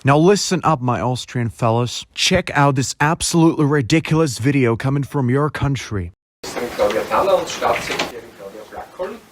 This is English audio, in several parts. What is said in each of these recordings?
Now listen up, my Austrian fellas. Check out this absolutely ridiculous video coming from your country.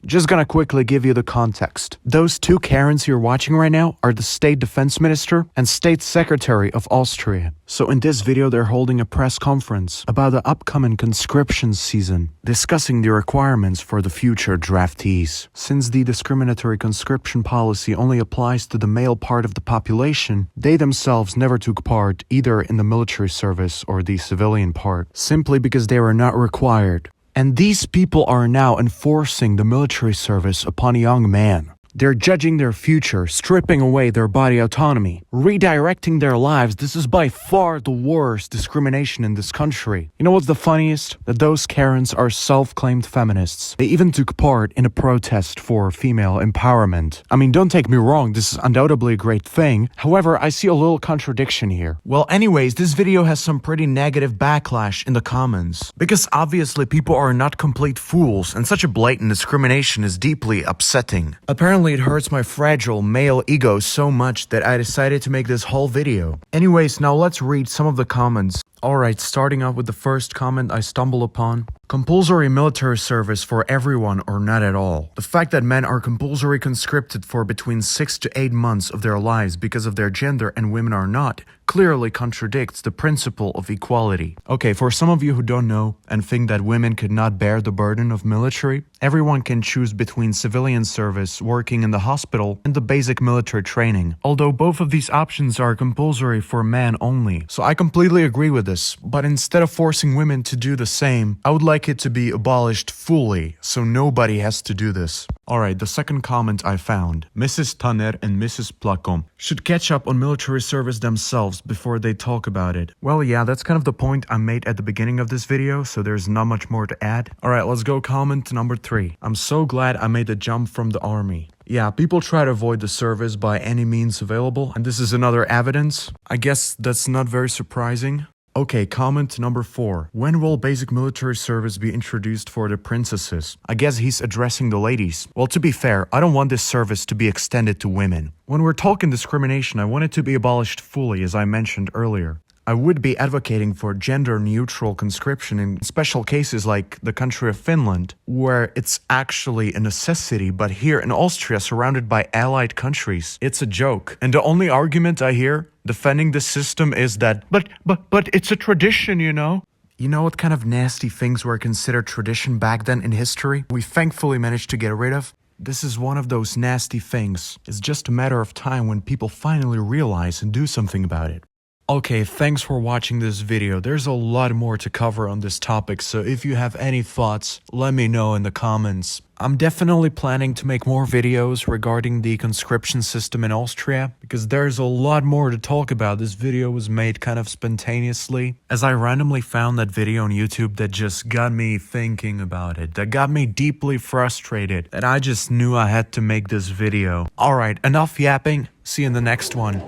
Just gonna quickly give you the context. Those two Karens you're watching right now are the State Defense Minister and State Secretary of Austria. So in this video they're holding a press conference about the upcoming conscription season, discussing the requirements for the future draftees. Since the discriminatory conscription policy only applies to the male part of the population, they themselves never took part either in the military service or the civilian part, simply because they were not required. And these people are now enforcing the military service upon a young man. They're judging their future, stripping away their body autonomy, redirecting their lives. This is by far the worst discrimination in this country. You know what's the funniest? That those Karens are self-claimed feminists. They even took part in a protest for female empowerment. I mean, don't take me wrong, this is undoubtedly a great thing. However, I see a little contradiction here. Well, anyways, this video has some pretty negative backlash in the comments. Because obviously people are not complete fools, and such a blatant discrimination is deeply upsetting. Apparently, it hurts my fragile male ego so much that I decided to make this whole video. Anyways, now let's read some of the comments. Alright, starting off with the first comment I stumbled upon. Compulsory military service for everyone or not at all. The fact that men are compulsory conscripted for between 6 to 8 months of their lives because of their gender and women are not, clearly contradicts the principle of equality. Okay, for some of you who don't know and think that women could not bear the burden of military, everyone can choose between civilian service, working in the hospital, and the basic military training. Although both of these options are compulsory for men only. So I completely agree with this, but instead of forcing women to do the same, I would like it to be abolished fully, so nobody has to do this. Alright, the second comment I found. Mrs. Tanner and Mrs. Placom should catch up on military service themselves before they talk about it. Well, yeah, that's kind of the point I made at the beginning of this video, so there's not much more to add. Alright, let's go comment number 3. I'm so glad I made the jump from the army. Yeah, people try to avoid the service by any means available, and this is another evidence. I guess that's not very surprising. Okay, comment number 4. When will basic military service be introduced for the princesses? I guess he's addressing the ladies. Well, to be fair, I don't want this service to be extended to women. When we're talking discrimination, I want it to be abolished fully, as I mentioned earlier. I would be advocating for gender-neutral conscription in special cases like the country of Finland, where it's actually a necessity, but here in Austria, surrounded by allied countries, it's a joke. And the only argument I hear defending the system is that, but it's a tradition, you know? You know what kind of nasty things were considered tradition back then in history? We thankfully managed to get rid of. This is one of those nasty things. It's just a matter of time when people finally realize and do something about it. Okay, thanks for watching this video. There's a lot more to cover on this topic, so if you have any thoughts, let me know in the comments. I'm definitely planning to make more videos regarding the conscription system in Austria, because there's a lot more to talk about. This video was made kind of spontaneously, as I randomly found that video on YouTube that just got me thinking about it, that got me deeply frustrated, and I just knew I had to make this video. Alright, enough yapping. See you in the next one.